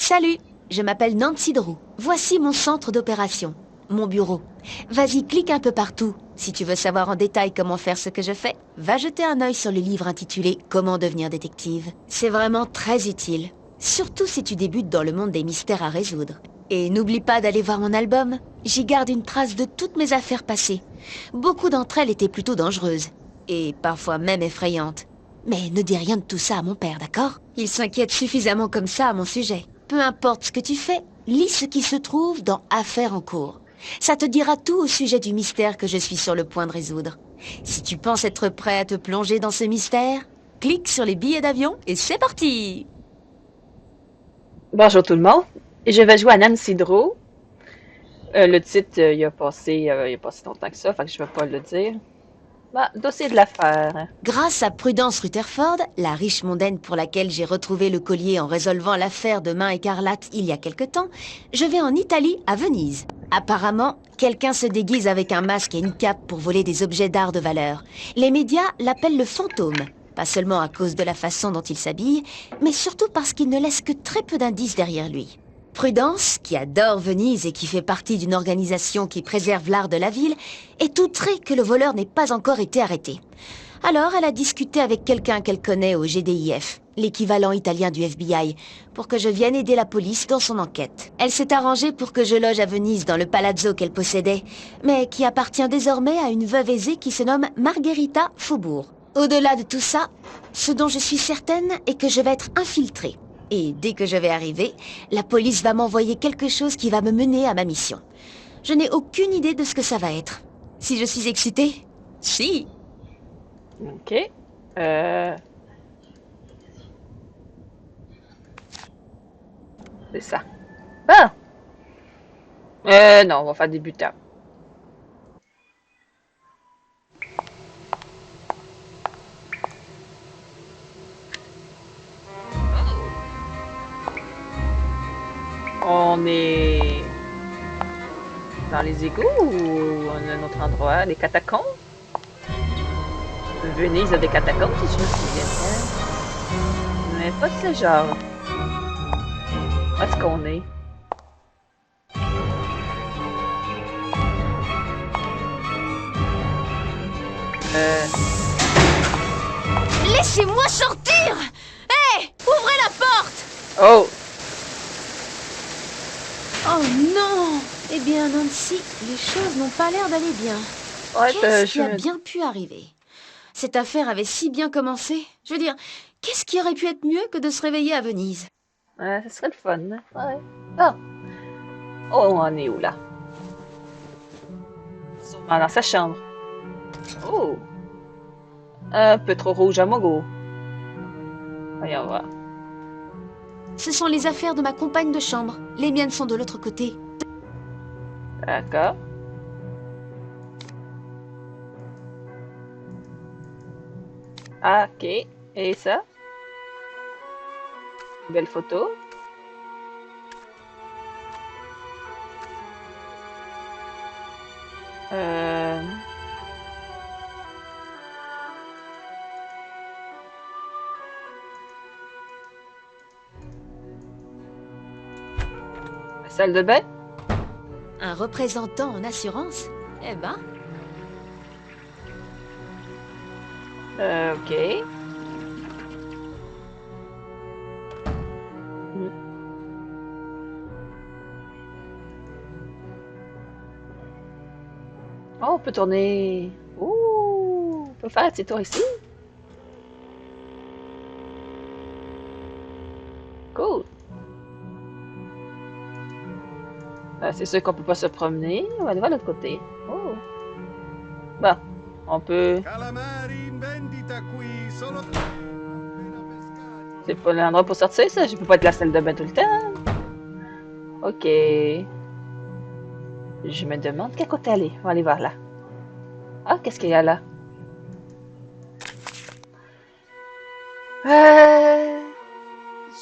Salut, je m'appelle Nancy Drew. Voici mon centre d'opération, mon bureau. Vas-y, clique un peu partout. Si tu veux savoir en détail comment faire ce que je fais, va jeter un œil sur le livre intitulé Comment devenir détective. C'est vraiment très utile, surtout si tu débutes dans le monde des mystères à résoudre. Et n'oublie pas d'aller voir mon album. J'y garde une trace de toutes mes affaires passées. Beaucoup d'entre elles étaient plutôt dangereuses, et parfois même effrayantes. Mais ne dis rien de tout ça à mon père, d'accord? Il s'inquiète suffisamment comme ça à mon sujet. Peu importe ce que tu fais, lis ce qui se trouve dans Affaires en cours. Ça te dira tout au sujet du mystère que je suis sur le point de résoudre. Si tu penses être prêt à te plonger dans ce mystère, clique sur les billets d'avion et c'est parti! Bonjour tout le monde. Je vais jouer à Nancy Drew. Le titre, il a passé longtemps que ça, fait que je vais pas le dire. Bah, dossier de l'affaire. Grâce à Prudence Rutherford, la riche mondaine pour laquelle j'ai retrouvé le collier en résolvant l'affaire de Main écarlate il y a quelque temps, je vais en Italie, à Venise. Apparemment, quelqu'un se déguise avec un masque et une cape pour voler des objets d'art de valeur. Les médias l'appellent le fantôme, pas seulement à cause de la façon dont il s'habille, mais surtout parce qu'il ne laisse que très peu d'indices derrière lui. Prudence, qui adore Venise et qui fait partie d'une organisation qui préserve l'art de la ville, est outrée que le voleur n'ait pas encore été arrêté. Alors, elle a discuté avec quelqu'un qu'elle connaît au GDIF, l'équivalent italien du FBI, pour que je vienne aider la police dans son enquête. Elle s'est arrangée pour que je loge à Venise dans le palazzo qu'elle possédait, mais qui appartient désormais à une veuve aisée qui se nomme Margherita Faubourg. Au-delà de tout ça, ce dont je suis certaine est que je vais être infiltrée. Et dès que je vais arriver, la police va m'envoyer quelque chose qui va me mener à ma mission. Je n'ai aucune idée de ce que ça va être. Si je suis excitée? Si! OK. C'est ça. Bon. Non, on va faire débutant. On est dans les égouts ou on a un autre endroit? Les catacombes? Venise a des catacombes, si je me souviens bien. Mais pas de ce genre. Où est-ce qu'on est? Laissez-moi sortir! Hé! Ouvrez la porte! Oh! Oh non! Eh bien, Nancy, les choses n'ont pas l'air d'aller bien. Ouais, Qu'est-ce qui a bien pu arriver? Cette affaire avait si bien commencé. Je veux dire, qu'est-ce qui aurait pu être mieux que de se réveiller à Venise? Ouais, ce serait le fun. Hein? Ouais. Bon. Oh, on est où là? Sûrement dans sa chambre. Oh! Un peu trop rouge à mon goût. Voyons voir. Ce sont les affaires de ma compagne de chambre. Les miennes sont de l'autre côté. D'accord. Ah, ok. Et ça? Belle photo. Euh... La salle de bain? Un représentant en assurance? Eh ben, Ok. Hmm. Oh, on peut tourner. Ouh! On peut faire un petit tour ici. Cool. C'est sûr qu'on peut pas se promener. On va aller voir l'autre côté. Oh. Bon, on peut. Calamari in vendita qui, solo appena pescati. C'est pas l'endroit pour sortir, ça? Je peux pas être la salle de bain tout le temps. Ok. Je me demande quel côté aller. On va aller voir là. Ah, qu'est-ce qu'il y a là? Euh...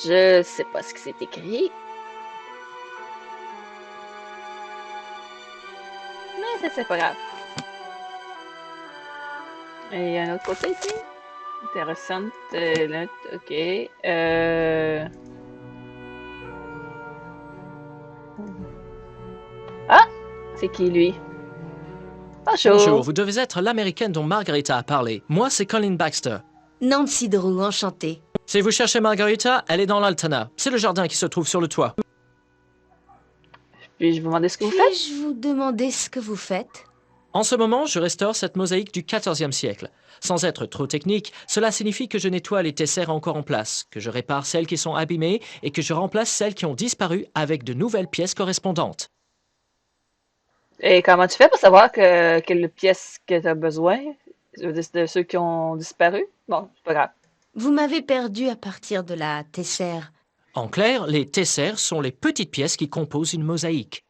Je sais pas ce que c'est écrit. Mais ça, c'est pas grave. Et il y a un autre côté ici? Intéressante. Ok. C'est qui, lui? Bonjour, vous devez être l'américaine dont Margarita a parlé. Moi, c'est Colin Baxter. Nancy Drew, enchantée. Si vous cherchez Margarita, elle est dans l'Altana. C'est le jardin qui se trouve sur le toit. Puis-je vous demander ce que vous faites? Puis-je vous demander ce que vous faites? En ce moment, je restaure cette mosaïque du XIVe siècle. Sans être trop technique, cela signifie que je nettoie les tessères encore en place, que je répare celles qui sont abîmées et que je remplace celles qui ont disparu avec de nouvelles pièces correspondantes. Et comment tu fais pour savoir quelle pièce que tu as besoin de ceux qui ont disparu? Bon, c'est pas grave. Vous m'avez perdu à partir de la tessère. En clair, les tessères sont les petites pièces qui composent une mosaïque.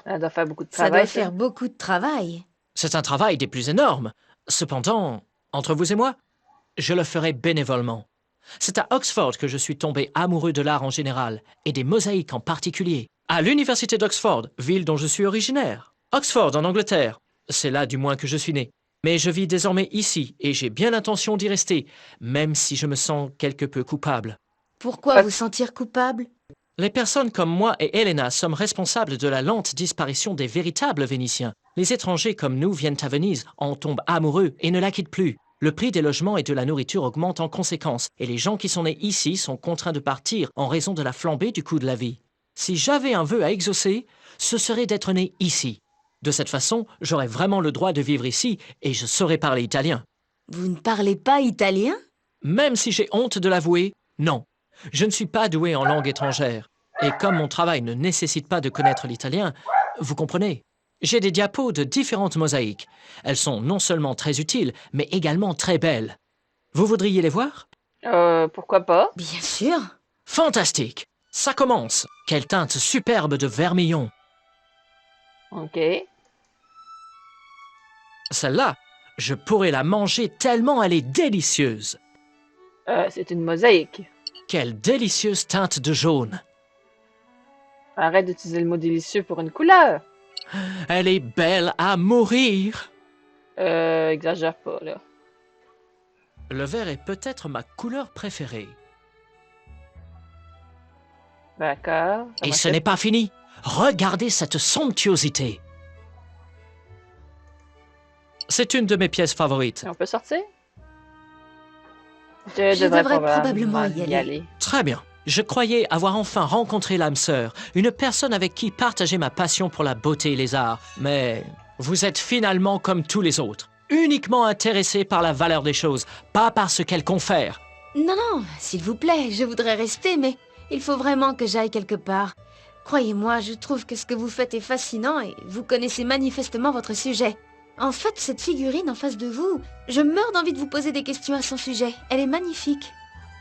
Ça doit faire beaucoup de Ça travail, doit faire beaucoup de travail. C'est un travail des plus énormes. Cependant, entre vous et moi, je le ferai bénévolement. C'est à Oxford que je suis tombé amoureux de l'art en général, et des mosaïques en particulier. À l'université d'Oxford, ville dont je suis originaire. Oxford, en Angleterre. C'est là du moins que je suis né. Mais je vis désormais ici, et j'ai bien l'intention d'y rester, même si je me sens quelque peu coupable. Pourquoi vous sentir coupable? Les personnes comme moi et Helena sommes responsables de la lente disparition des véritables Vénitiens. Les étrangers comme nous viennent à Venise, en tombent amoureux et ne la quittent plus. Le prix des logements et de la nourriture augmente en conséquence, et les gens qui sont nés ici sont contraints de partir en raison de la flambée du coût de la vie. Si j'avais un vœu à exaucer, ce serait d'être né ici. De cette façon, j'aurais vraiment le droit de vivre ici et je saurais parler italien. Vous ne parlez pas italien? Même si j'ai honte de l'avouer, non. Je ne suis pas doué en langue étrangère. Et comme mon travail ne nécessite pas de connaître l'italien, vous comprenez. J'ai des diapos de différentes mosaïques. Elles sont non seulement très utiles, mais également très belles. Vous voudriez les voir? Pourquoi pas? Bien sûr. Fantastique! Ça commence! Quelle teinte superbe de vermillon! OK. Celle-là, je pourrais la manger tellement elle est délicieuse! C'est une mosaïque. Quelle délicieuse teinte de jaune! Arrête d'utiliser le mot délicieux pour une couleur. Elle est belle à mourir! Exagère pas, là. Le vert est peut-être ma couleur préférée. D'accord. Et ce n'est pas fini. Regardez cette somptuosité. C'est une de mes pièces favorites. On peut sortir? Je devrais probablement y aller. Très bien. Je croyais avoir enfin rencontré l'âme sœur, une personne avec qui partager ma passion pour la beauté et les arts. Mais vous êtes finalement comme tous les autres, uniquement intéressé par la valeur des choses, pas par ce qu'elles confèrent. Non, non, s'il vous plaît, je voudrais rester, mais il faut vraiment que j'aille quelque part. Croyez-moi, je trouve que ce que vous faites est fascinant et vous connaissez manifestement votre sujet. En fait, cette figurine en face de vous, je meurs d'envie de vous poser des questions à son sujet. Elle est magnifique.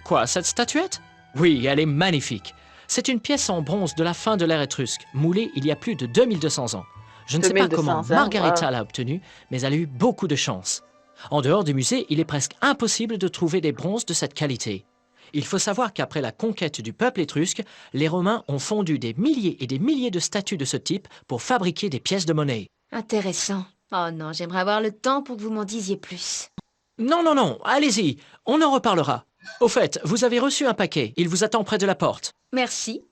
Quoi, cette statuette? Oui, elle est magnifique. C'est une pièce en bronze de la fin de l'ère étrusque, moulée il y a plus de 2200 ans. Je ne sais pas 2200 comment ans, Margarita wow. l'a obtenue, mais elle a eu beaucoup de chance. En dehors du musée, il est presque impossible de trouver des bronzes de cette qualité. Il faut savoir qu'après la conquête du peuple étrusque, les Romains ont fondu des milliers et des milliers de statues de ce type pour fabriquer des pièces de monnaie. Intéressant. Oh non, j'aimerais avoir le temps pour que vous m'en disiez plus. Non, non, non, allez-y, on en reparlera. Au fait, vous avez reçu un paquet, il vous attend près de la porte. Merci.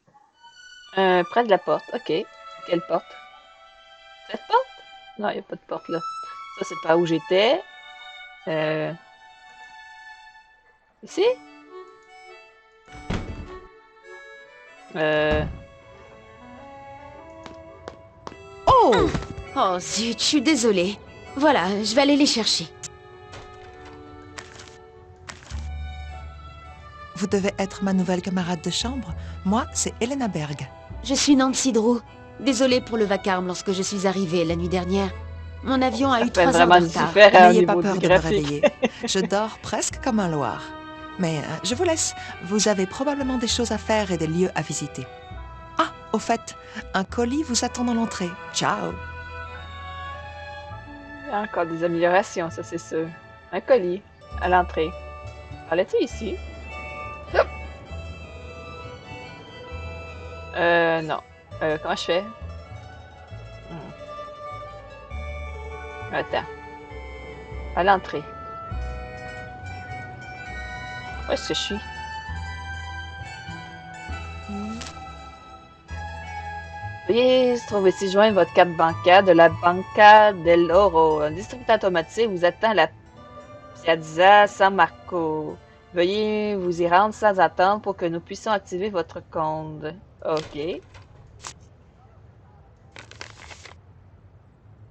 Près de la porte. OK. Quelle porte? Cette porte? Non, il n'y a pas de porte, là. Ça, c'est pas où j'étais. Ici? Oh! Oh zut, je suis désolée. Voilà, je vais aller les chercher. Vous devez être ma nouvelle camarade de chambre. Moi, c'est Helena Berg. Je suis Nancy Drew. Désolée pour le vacarme lorsque je suis arrivée la nuit dernière. Mon avion a eu 3 heures vraiment de retard. différent au N'ayez pas niveau peur du de me graphique. réveiller. Je dors presque comme un loir. Mais je vous laisse. Vous avez probablement des choses à faire et des lieux à visiter. Ah, au fait, un colis vous attend dans l'entrée. Ciao! Il y a encore des améliorations, ça, c'est sûr. Un colis à l'entrée. Parlais-tu ici? Hop! Non. Comment je fais? Attends. À l'entrée. Où est-ce que je suis? Veuillez trouver ici joindre votre carte bancaire de la Banca dell'Oro. Un distributeur automatique vous attend à la Piazza San Marco. Veuillez vous y rendre sans attendre pour que nous puissions activer votre compte. OK.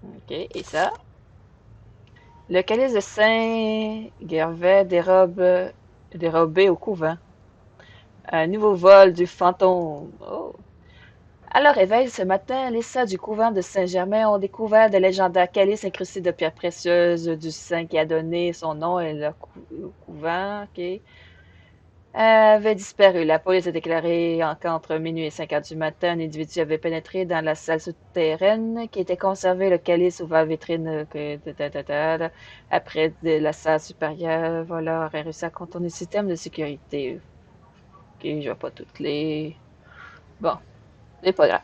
OK, et ça? Le calice de Saint-Gervais dérobé au couvent. Un nouveau vol du fantôme. Oh. À leur réveil ce matin, les saints du couvent de Saint-Germain ont découvert de légendaires calices incrustés de pierres précieuses du saint qui a donné son nom et le couvent avait disparu. La police a déclaré qu'entre minuit et 5 heures du matin, un individu avait pénétré dans la salle souterraine qui était conservée le calice ouvert vitrine après de la salle supérieure. Voleur a réussi à contourner le système de sécurité. Ok, je vois pas toutes les... Bon. C'est pas grave.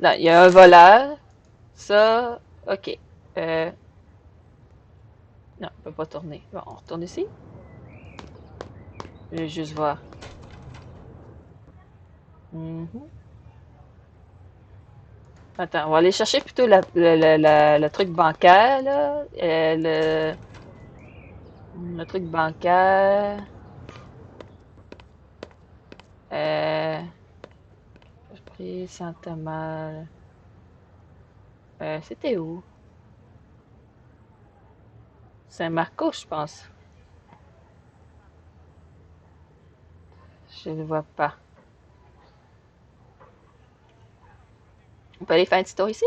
Non, il y a un voleur. Ça, ok. Non, on peut pas tourner. Bon, on retourne ici. Je vais juste voir. Mhm. Attends, on va aller chercher plutôt le truc bancaire, là. Le truc bancaire. J'ai pris Saint-Thomas. C'était où? Saint-Marco, je pense. Je ne le vois pas. On peut aller faire un petit tour ici?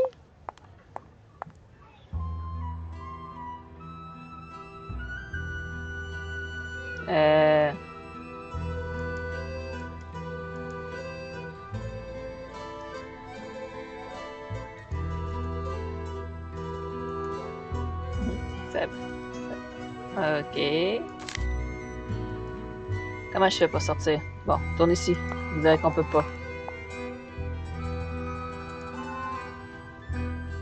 Euh... Ok. Comment je fais pour sortir? Bon, tourne ici. Vous direz qu'on peut pas.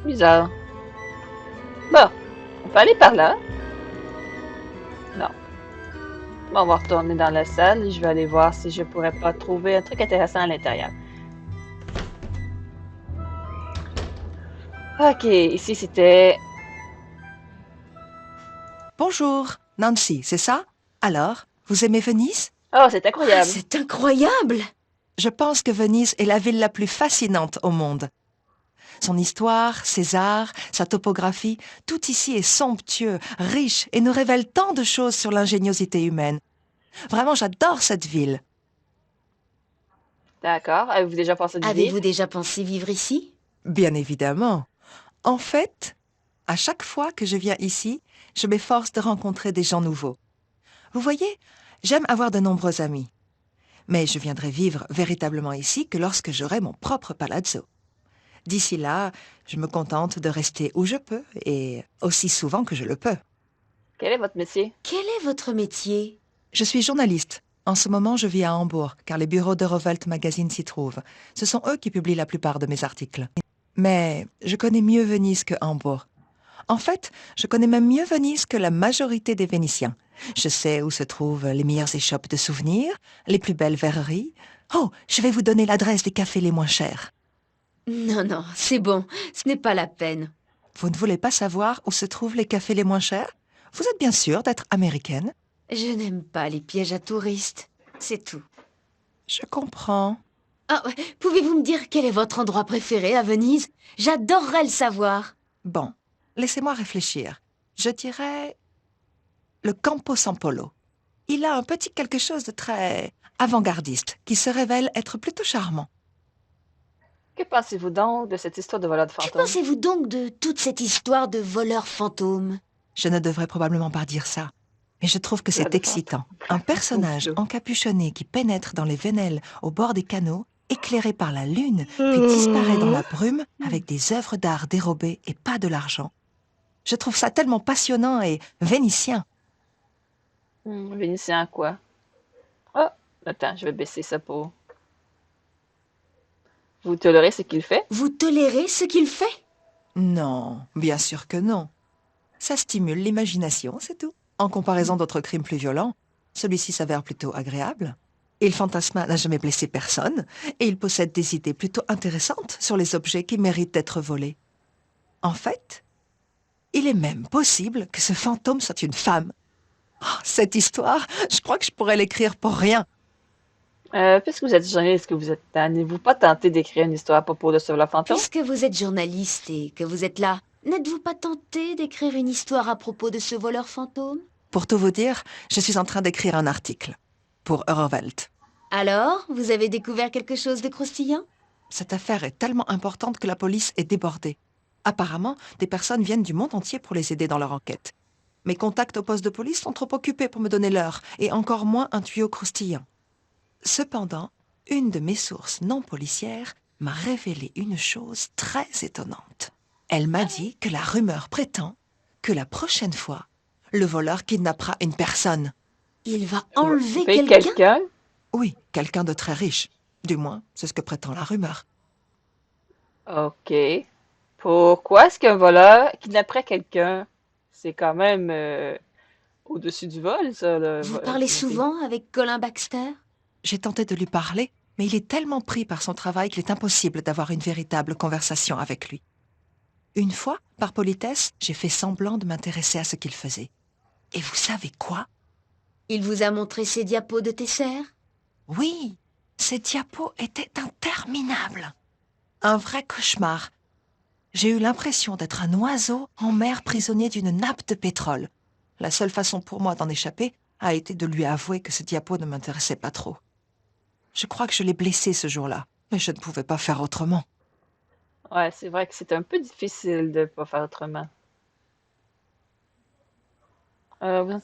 Bizarre. Bon, on peut aller par là. Non. Bon, on va retourner dans la salle et je vais aller voir si je pourrais pas trouver un truc intéressant à l'intérieur. Ok, ici c'était... Bonjour, Nancy, c'est ça? Alors, vous aimez Venise? Oh, c'est Ah, incroyable! c'est incroyable! Je pense que Venise est la ville la plus fascinante au monde. Son histoire, ses arts, sa topographie, tout ici est somptueux, riche et nous révèle tant de choses sur l'ingéniosité humaine. Vraiment, j'adore cette ville. D'accord. Avez-vous déjà pensé de Avez-vous vivre? déjà pensé vivre ici? Bien évidemment. En fait, à chaque fois que je viens ici, je m'efforce de rencontrer des gens nouveaux. Vous voyez, j'aime avoir de nombreux amis. Mais je viendrai vivre véritablement ici que lorsque j'aurai mon propre palazzo. D'ici là, je me contente de rester où je peux et aussi souvent que je le peux. Quel est votre métier? Quel est votre métier? Je suis journaliste. En ce moment, je vis à Hambourg, car les bureaux d'Eurovolt Magazine s'y trouvent. Ce sont eux qui publient la plupart de mes articles. Mais je connais mieux Venise que Hambourg. En fait, je connais même mieux Venise que la majorité des Vénitiens. Je sais où se trouvent les meilleures échoppes de souvenirs, les plus belles verreries. Oh, je vais vous donner l'adresse des cafés les moins chers. Non, non, c'est bon, ce n'est pas la peine. Vous ne voulez pas savoir où se trouvent les cafés les moins chers? Vous êtes bien sûre d'être américaine? Je n'aime pas les pièges à touristes, c'est tout. Je comprends. Ah, ouais, pouvez-vous me dire quel est votre endroit préféré à Venise? J'adorerais le savoir. Bon, laissez-moi réfléchir. Je dirais le Campo San Polo. Il a un petit quelque chose de très avant-gardiste qui se révèle être plutôt charmant. Que pensez-vous donc de cette histoire de voleur de Que fantômes? pensez-vous donc de toute cette histoire de voleurs fantômes? Je ne devrais probablement pas dire ça, mais je trouve que c'est Voleur de excitant. Un personnage encapuchonné qui pénètre dans les vénelles au bord des canaux, éclairé par la lune, puis disparaît dans la brume avec des œuvres d'art dérobées et pas de l'argent. Je trouve ça tellement passionnant et vénitien. Vénitien quoi? Oh, attends, je vais baisser ça pour... Vous tolérez ce qu'il fait? Vous tolérez ce qu'il fait? Non, bien sûr que non. Ça stimule l'imagination, c'est tout. En comparaison d'autres crimes plus violents, celui-ci s'avère plutôt agréable. Il Fantasma n'a jamais blessé personne et il possède des idées plutôt intéressantes sur les objets qui méritent d'être volés. En fait, il est même possible que ce fantôme soit une femme. Oh, cette histoire, je crois que je pourrais l'écrire pour rien. Puisque vous êtes journaliste, que vous êtes n'êtes-vous pas tenté d'écrire une histoire à propos de ce voleur fantôme? Puisque vous êtes journaliste et que vous êtes là, n'êtes-vous pas tenté d'écrire une histoire à propos de ce voleur fantôme? Pour tout vous dire, je suis en train d'écrire un article pour Eurovelt. Alors, vous avez découvert quelque chose de croustillant? Cette affaire est tellement importante que la police est débordée. Apparemment, des personnes viennent du monde entier pour les aider dans leur enquête. Mes contacts au poste de police sont trop occupés pour me donner l'heure, et encore moins un tuyau croustillant. Cependant, une de mes sources non policières m'a révélé une chose très étonnante. Elle m'a dit que la rumeur prétend que la prochaine fois, le voleur kidnappera une personne. Il va enlever Paye quelqu'un? quelqu'un? Oui, quelqu'un de très riche. Du moins, c'est ce que prétend la rumeur. OK. Pourquoi est-ce qu'un voleur kidnapperait quelqu'un? C'est quand même au-dessus du vol, ça. Vous parlez souvent avec Colin Baxter? J'ai tenté de lui parler, mais il est tellement pris par son travail qu'il est impossible d'avoir une véritable conversation avec lui. Une fois, par politesse, j'ai fait semblant de m'intéresser à ce qu'il faisait. Et vous savez quoi? Il vous a montré ses diapos de Tesser? Oui, ces diapos étaient interminables. Un vrai cauchemar. J'ai eu l'impression d'être un oiseau en mer prisonnier d'une nappe de pétrole. La seule façon pour moi d'en échapper a été de lui avouer que ce diapo ne m'intéressait pas trop. Je crois que je l'ai blessé ce jour-là, mais je ne pouvais pas faire autrement. Ouais, c'est vrai que c'est un peu difficile de pas faire autrement. Oui,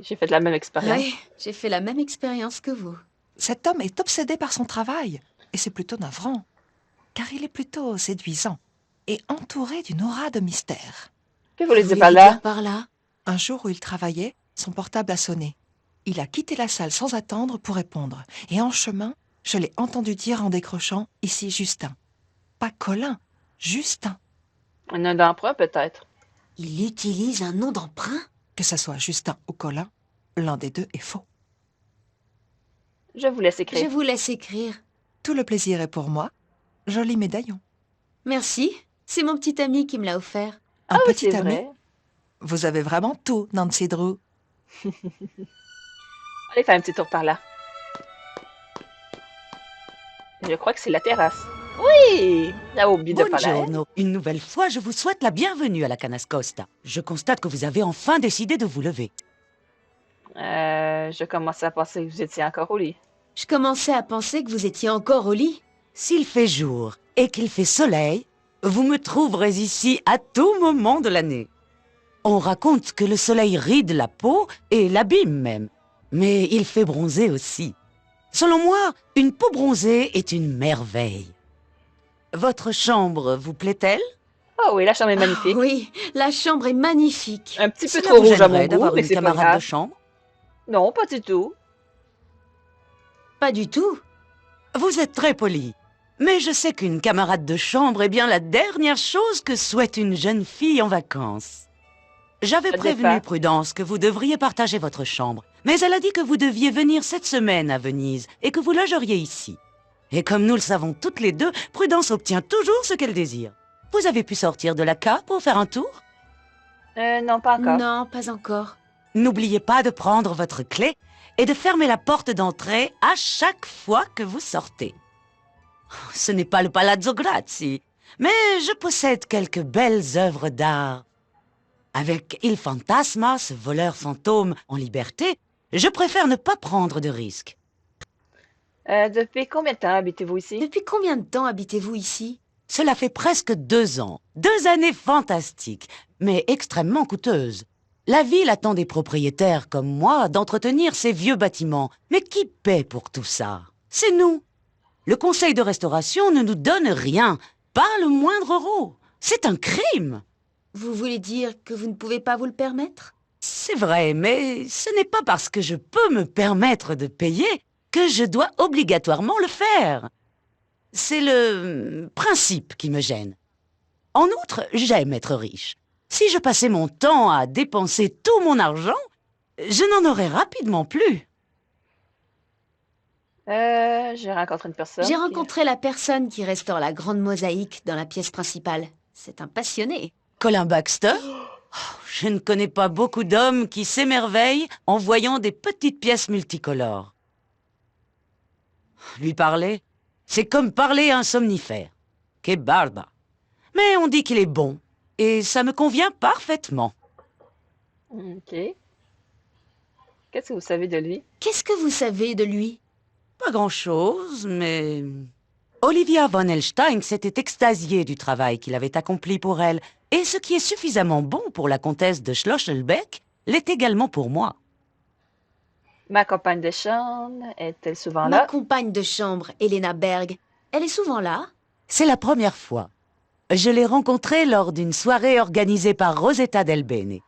j'ai fait la même expérience. Oui, j'ai fait la même expérience que vous. Cet homme est obsédé par son travail, et c'est plutôt navrant, car il est plutôt séduisant et entouré d'une aura de mystère. Que vous les Voulez-vous pas là? dire par là? Un jour où il travaillait, son portable a sonné. Il a quitté la salle sans attendre pour répondre, et en chemin, je l'ai entendu dire en décrochant « Ici Justin ». Pas Colin, Justin. Un nom d'emprunt, peut-être. Il utilise un nom d'emprunt? Que ce soit Justin ou Colin, l'un des deux est faux. Je vous laisse Je écrire. vous laisse écrire. Tout le plaisir est pour moi. Joli médaillon. Merci, c'est mon petit ami qui me l'a offert. Un Oui, petit c'est ami. vrai. Vous avez vraiment tout, Nancy Drew. Allez faire un petit tour par là. Je crois que c'est la terrasse. Oui! Là, oublié de parler. Buongiorno. Une nouvelle fois, je vous souhaite la bienvenue à la Canascosta. Je constate que vous avez enfin décidé de vous lever. Je commençais à penser que vous étiez encore au lit. Je commençais à penser que vous étiez encore au lit. S'il fait jour et qu'il fait soleil, vous me trouverez ici à tout moment de l'année. On raconte que le soleil ride la peau et l'abîme même, mais il fait bronzer aussi. Selon moi, une peau bronzée est une merveille. Votre chambre vous plaît-elle? Oh oui, la chambre est magnifique. Oui, la chambre est magnifique. Un petit peu Cela trop vous rouge à mon gênerait goût, d'avoir mais une c'est pas camarade de grave. chambre? Non, pas du tout. Pas du tout. Vous êtes très poli. Mais je sais qu'une camarade de chambre est bien la dernière chose que souhaite une jeune fille en vacances. J'avais Ça prévenu dépend. Prudence que vous devriez partager votre chambre, mais elle a dit que vous deviez venir cette semaine à Venise et que vous logeriez ici. Et comme nous le savons toutes les deux, Prudence obtient toujours ce qu'elle désire. Vous avez pu sortir de la cave pour faire un tour? Non, pas encore. Non, pas encore. N'oubliez pas de prendre votre clé et de fermer la porte d'entrée à chaque fois que vous sortez. Ce n'est pas le Palazzo Grassi, mais je possède quelques belles œuvres d'art. Avec Il Fantasma, ce voleur fantôme en liberté, je préfère ne pas prendre de risques. Depuis combien de temps habitez-vous ici? Depuis combien de temps habitez-vous ici? Cela fait presque 2 ans. 2 années fantastiques, mais extrêmement coûteuses. La ville attend des propriétaires comme moi d'entretenir ces vieux bâtiments. Mais qui paie pour tout ça? C'est nous. Le conseil de restauration ne nous donne rien, pas le moindre euro. C'est un crime. Vous voulez dire que vous ne pouvez pas vous le permettre? C'est vrai, mais ce n'est pas parce que je peux me permettre de payer que je dois obligatoirement le faire. C'est le principe qui me gêne. En outre, j'aime être riche. Si je passais mon temps à dépenser tout mon argent, je n'en aurais rapidement plus. J'ai rencontré une personne. J'ai rencontré la personne qui restaure la grande mosaïque dans la pièce principale. C'est un passionné. Colin Baxter? Oh, je ne connais pas beaucoup d'hommes qui s'émerveillent en voyant des petites pièces multicolores. Lui parler, c'est comme parler à un somnifère. Que barba. Mais on dit qu'il est bon, et ça me convient parfaitement. Ok. Qu'est-ce que vous savez de lui? Qu'est-ce que vous savez de lui? Pas grand-chose, mais... Olivia von Elstein s'était extasiée du travail qu'il avait accompli pour elle, et ce qui est suffisamment bon pour la comtesse de Schlosselbeck l'est également pour moi. Ma compagne de chambre est-elle souvent Ma là? compagne de chambre, Elena Berg. Elle est souvent là? C'est la première fois. Je l'ai rencontrée lors d'une soirée organisée par Rosetta Del Bene.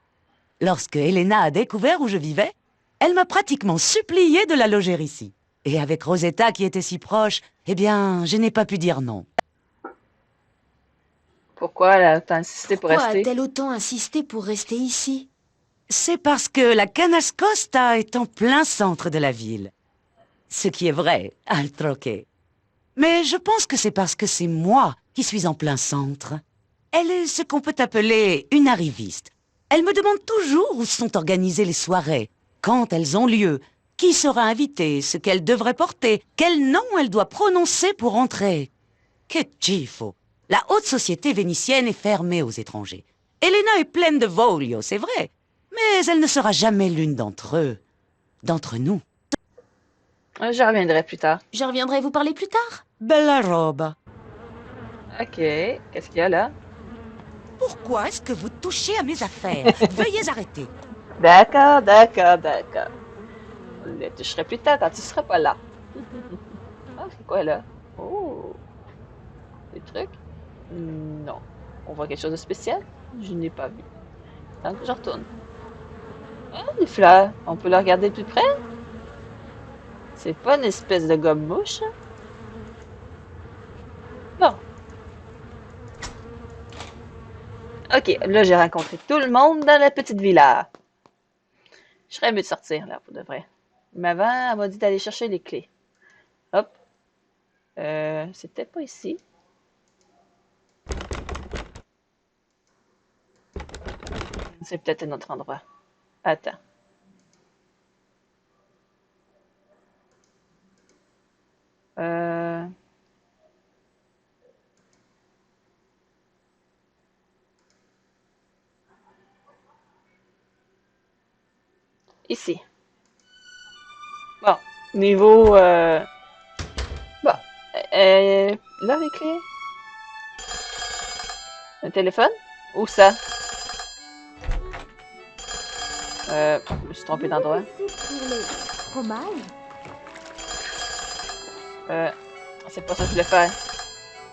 Lorsque Elena a découvert où je vivais, elle m'a pratiquement supplié de la loger ici. Et avec Rosetta qui était si proche, eh bien, je n'ai pas pu dire non. Pourquoi elle a autant insisté pour Pourquoi rester? a-t-elle autant insisté pour rester ici? C'est parce que la Canascosta est en plein centre de la ville. Ce qui est vrai, al troquet. Mais je pense que c'est parce que c'est moi qui suis en plein centre. Elle est ce qu'on peut appeler une arriviste. Elle me demande toujours où sont organisées les soirées, quand elles ont lieu, qui sera invité, ce qu'elle devrait porter, quel nom elle doit prononcer pour entrer. Que tifo! La haute société vénitienne est fermée aux étrangers. Elena est pleine de voglio, c'est vrai, mais elle ne sera jamais l'une d'entre nous. Je reviendrai plus tard. Je reviendrai vous parler plus tard. Bella roba. Ok. Qu'est-ce qu'il y a là? Pourquoi est-ce que vous touchez à mes affaires? Veuillez arrêter. D'accord, d'accord, d'accord. Je les toucherai plus tard quand tu seras pas là. Ah, c'est quoi là? Oh! Des trucs? Non. On voit quelque chose de spécial? Je n'ai pas vu. Donc, je retourne. Ah, des fleurs. On peut les regarder de plus près? C'est pas une espèce de gomme-mouche? Hein? Bon. Ok, là, j'ai rencontré tout le monde dans la petite villa. Je serais mieux de sortir, là, pour de vrai. Mais avant, elle m'a dit d'aller chercher les clés. Hop. C'était pas ici. C'est peut-être un autre endroit. Attends. Ici. Bon. Niveau... Bon. Là, les clés. Un téléphone? Où ça? Je me suis trompé d'endroit. C'est pas ça que je voulais faire.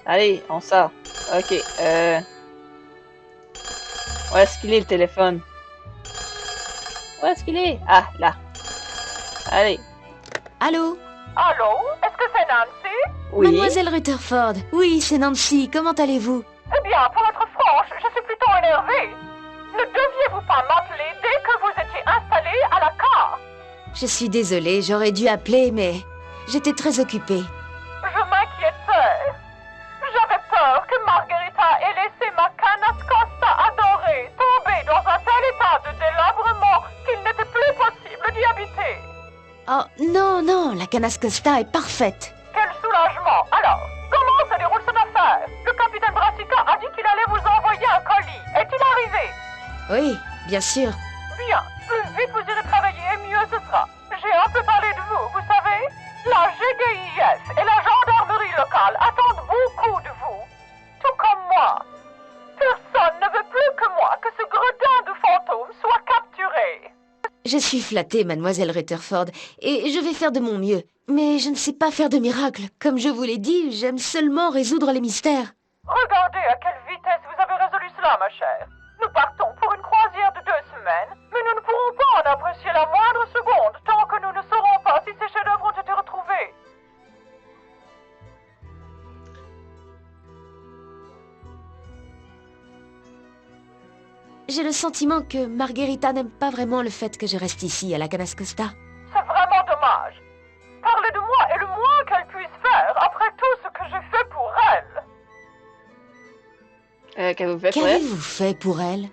Allez, on sort. Ok, où est-ce qu'il est, le téléphone? Où est-ce qu'il est? Ah, là. Allez. Allô? Allô? Est-ce que c'est Nancy? Oui. Mademoiselle Rutherford. Oui, c'est Nancy. Comment allez-vous? Eh bien, pour être franche, je suis plutôt énervée. Ne deviez-vous pas m'appeler dès que vous étiez installée à la cave? Je suis désolée, j'aurais dû appeler, mais j'étais très occupée. Je m'inquiétais. J'avais peur que Margherita ait laissé ma Canascosta adorée tomber dans un tel état de délabrement qu'il n'était plus possible d'y habiter. Oh, non, non, la Canascosta est parfaite. Quel soulagement! Alors, comment se déroule cette affaire? Le capitaine Brassica a dit qu'il allait vous envoyer un colis. Est-il arrivé? Oui, bien sûr. Bien, plus vite vous irez travailler, mieux ce sera. J'ai un peu parlé de vous, vous savez? La GDIS et la gendarmerie locale attendent beaucoup de vous. Tout comme moi. Personne ne veut plus que moi que ce gredin de fantôme soit capturé. Je suis flattée, mademoiselle Rutherford, et je vais faire de mon mieux. Mais je ne sais pas faire de miracles. Comme je vous l'ai dit, j'aime seulement résoudre les mystères. Regardez à quelle vitesse vous avez résolu cela, ma chère. Nous partons pour une croisière de 2 semaines, mais nous ne pourrons pas en apprécier la moindre seconde tant que nous ne saurons pas si ces chefs-d'œuvre ont été retrouvés. J'ai le sentiment que Margherita n'aime pas vraiment le fait que je reste ici, à la Canascosta. C'est vraiment dommage. Parlez de moi et le Qu'avez-vous fait pour elle? Qu'avez-vous fait pour elle?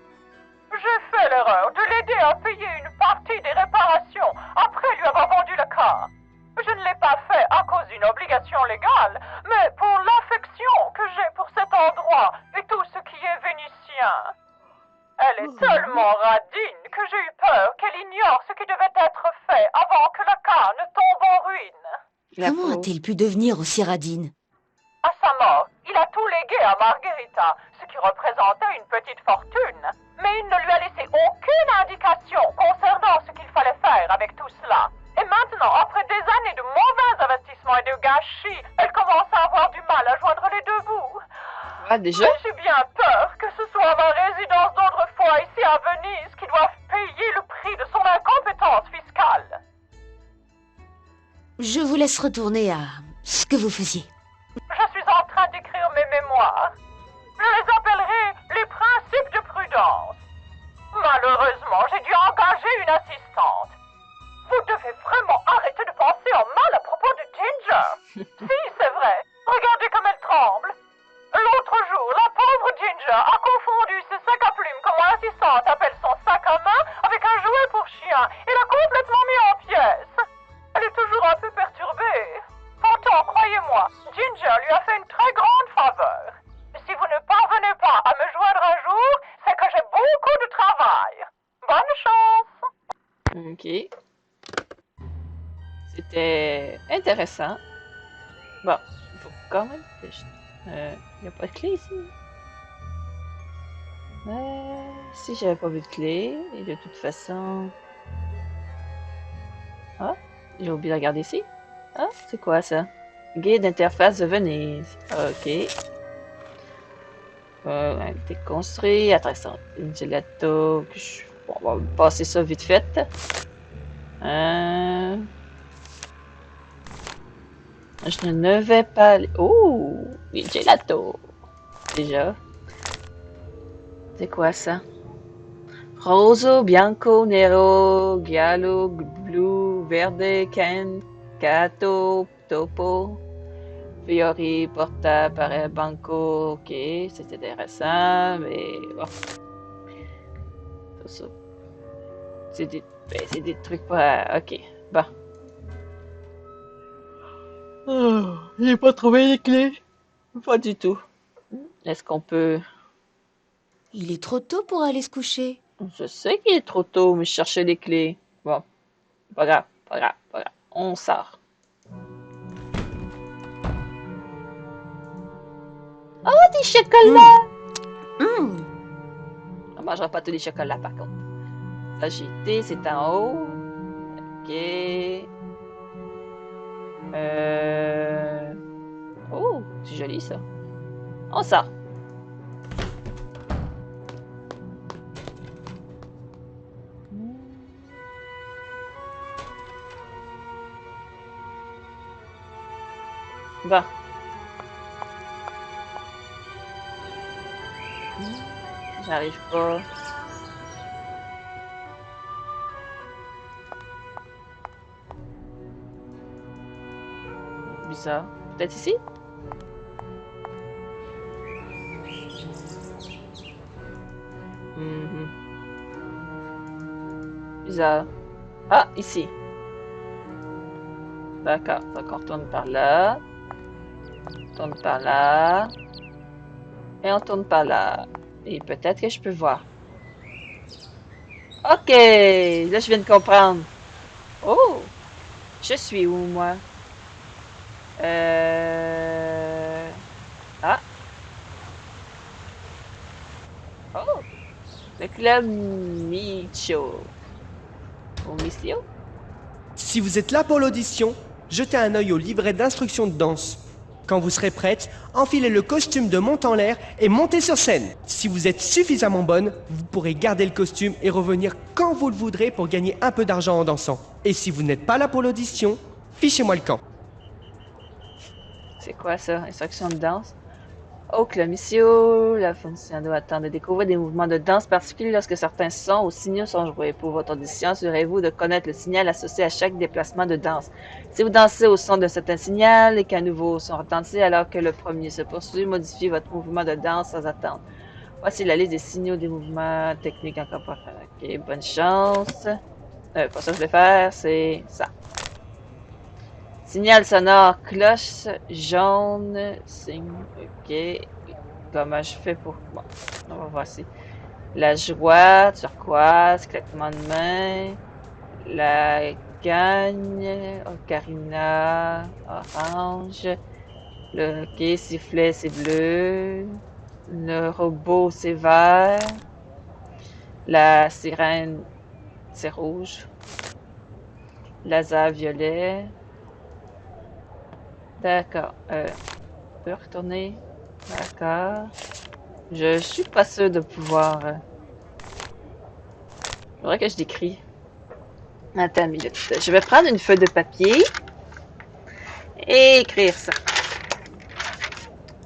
J'ai fait l'erreur de l'aider à payer une partie des réparations après lui avoir vendu le corps. Je ne l'ai pas fait à cause d'une obligation légale, mais pour l'affection que j'ai pour cet endroit et tout ce qui est vénitien. Elle est tellement radine que j'ai eu peur qu'elle ignore ce qui devait être fait avant que le cas ne tombe en ruine. La Comment pauvre. a-t-il pu devenir aussi radine? À sa mort, il a tout légué à Margherita, ce qui représentait une petite fortune. Mais il ne lui a laissé aucune indication concernant ce qu'il fallait faire avec tout cela. Et maintenant, après des années de mauvais investissements et de gâchis, elle commence à avoir du mal à joindre les deux bouts. Ah, déjà? Mais j'ai bien peur que ce soit ma résidence d'autrefois ici à Venise qui doive payer le prix de son incompétence fiscale. Je vous laisse retourner à ce que vous faisiez. Je suis en train d'écrire mes mémoires. Je les appellerai les principes de prudence. Malheureusement, j'ai dû engager une assistante. Vous devez vraiment arrêter de penser en mal à propos de Ginger. Si, c'est vrai. Regardez comme elle tremble. L'autre jour, la pauvre Ginger a confondu ses sacs à plumes, comme mon assistante appelle son sac à main, avec un jouet pour chien et l'a complètement mis en pièces. Elle est toujours un peu perturbée. Pourtant, croyez-moi, Ginger lui a fait une très grande faveur. Si vous ne parvenez pas à me joindre un jour, c'est que j'ai beaucoup de travail. Bonne chance! Ok. C'était intéressant. Bon, il faut quand même que je... Il n'y a pas de clé ici. Si j'avais pas vu de clé, et de toute façon... Ah, j'ai oublié de regarder ici. Ah, c'est quoi ça? Guide d'interface de Venise. Ok. A été construit. Attraction. Une gelato. Bon, on va passer ça vite fait. Je ne vais pas aller... Oh! Les gelato! Déjà. C'est quoi ça? Rosso, bianco, nero, giallo, blu, verde, can, gato, topo, fiori, porta, pare, banco. Ok, c'est intéressant, mais bon. Tout ça. C'est des trucs pas... Ok, bon. Oh, j'ai pas trouvé les clés. Pas du tout. Est-ce qu'on peut... Il est trop tôt pour aller se coucher. Je sais qu'il est trop tôt, mais je cherchais les clés. Bon, pas grave, pas grave, pas grave. On sort. Oh, des chocolats! Hum, On mangera pas tous les chocolats, par contre. Là, j'ai été, c'est en haut. Ok. Oh, c'est joli, ça. On sort. Bon. J'arrive pas. Bizarre. Peut-être ici? Mhm. Bizarre. Ah, ici. D'accord. Donc on retourne par là. On tourne par là. Et on tourne par là. Et peut-être que je peux voir. Ok! Là, je viens de comprendre. Oh! Je suis où, moi? Ah! Oh! Le club Micho. Ou Missio? Si vous êtes là pour l'audition, jetez un œil au livret d'instructions de danse. Quand vous serez prête, enfilez le costume de monte en l'air et montez sur scène. Si vous êtes suffisamment bonne, vous pourrez garder le costume et revenir quand vous le voudrez pour gagner un peu d'argent en dansant. Et si vous n'êtes pas là pour l'audition, fichez-moi le camp. C'est quoi ça? Instruction de danse? Au club Missio, la fonction doit attendre de découvrir des mouvements de danse particuliers lorsque certains sons ou signaux sont joués. Pour votre audition, assurez-vous de connaître le signal associé à chaque déplacement de danse. Si vous dansez au son d'un certain signal et qu'un nouveau son retentit alors que le premier se poursuit, modifiez votre mouvement de danse sans attendre. Voici la liste des signaux des mouvements techniques encore pas. Ok, bonne chance. Pas ça que je voulais faire, c'est ça. Signal sonore, cloche jaune, signe. Ok. Comment je fais pour. Bon, on va voir si. La joie, turquoise, claquement de main. La gagne, ocarina, orange. Le ok, sifflet, c'est bleu. Le robot, c'est vert. La sirène, c'est rouge. Laser, violet. D'accord. On peut retourner. D'accord. Je suis pas sûre de pouvoir. Il faudrait que je décris. Attends une minute. Je vais prendre une feuille de papier et écrire ça.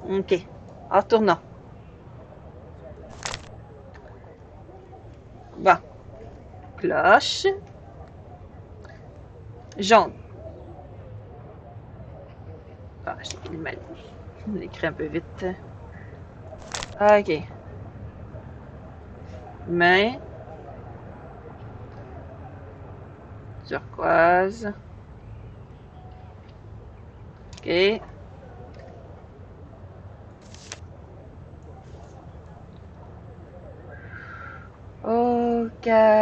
Ok. En retournant. Bon. Cloche. Jaune. Ah, je l'ai mal. Je l'écris un peu vite. Ok. Main. Turquoise. Ok.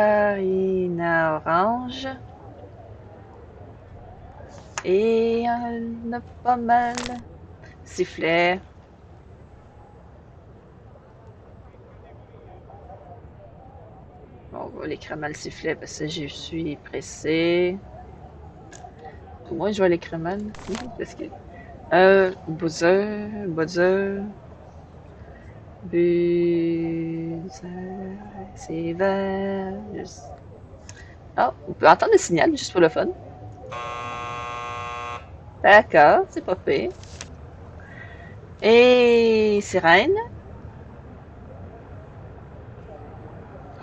Ocarina orange. Et on a pas mal. Sifflet. Bon, on va l'écrire mal sifflet parce que je suis pressé. Au moins, je vais l'écrire mal. Parce que. Buzzer. C'est vert. Oh, on peut entendre le signal juste pour le fun. D'accord, c'est pas pire. Et sirène.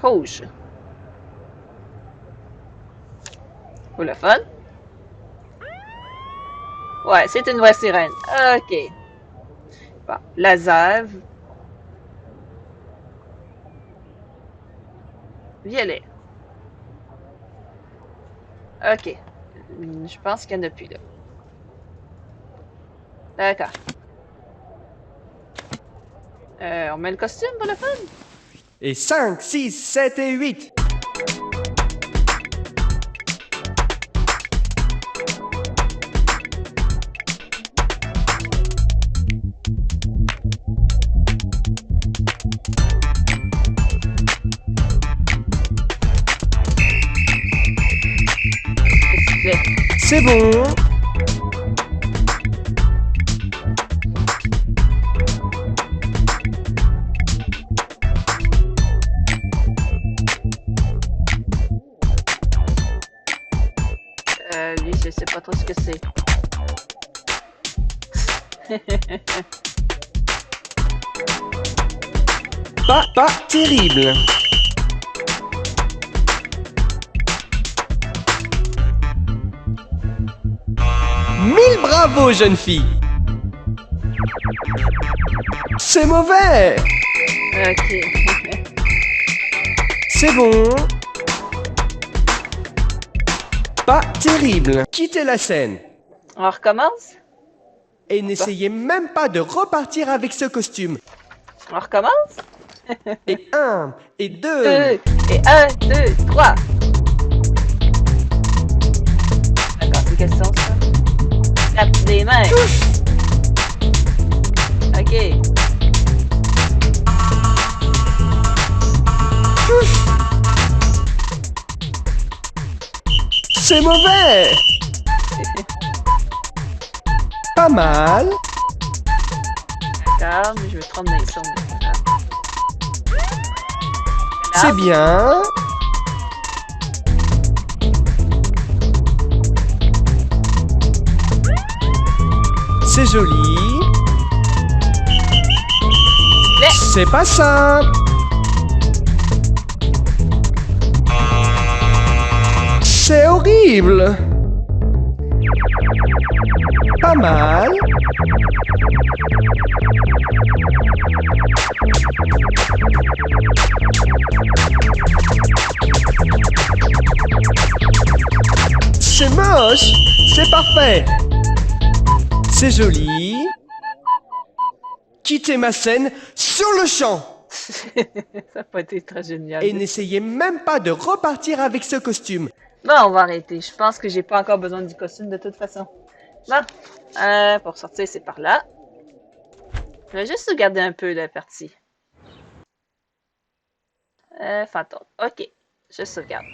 Rouge. Pour le fun. Ouais, c'est une vraie sirène. Ok. Bon, laser. Violet. Ok. Je pense qu'il n'y en a plus là. D'accord. On met le costume pour le fun? Et 5, 6, 7 et 8. C'est bon. Lui, je sais pas trop ce que c'est. Pas terrible. Mille bravo, jeune fille. C'est mauvais. Ok. C'est bon. Pas terrible. Quittez la scène. On recommence? Et n'essayez même pas de repartir avec ce costume. On recommence? Et 1, et 2. 2, et 1, 2, 3. D'accord, c'est quel son ça? Tape des mains. Ok. C'est mauvais. Pas mal. D'accord, mais je vais prendre les sons. C'est bien. C'est joli. C'est pas ça. C'est horrible. Pas mal. C'est moche, c'est parfait. C'est joli. Quittez ma scène sur le champ. Ça n'a pas été très génial. Et n'essayez même pas de repartir avec ce costume. Bon, on va arrêter. Je pense que j'ai pas encore besoin du costume de toute façon. Bon, pour sortir, c'est par là. Je vais juste regarder un peu la partie. Fantôme. Ok, je sauvegarde.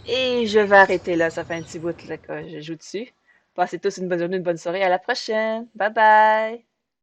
Et je vais arrêter là. Ça fait un petit bout là, que je joue dessus. Passez tous une bonne journée, une bonne soirée. À la prochaine. Bye bye.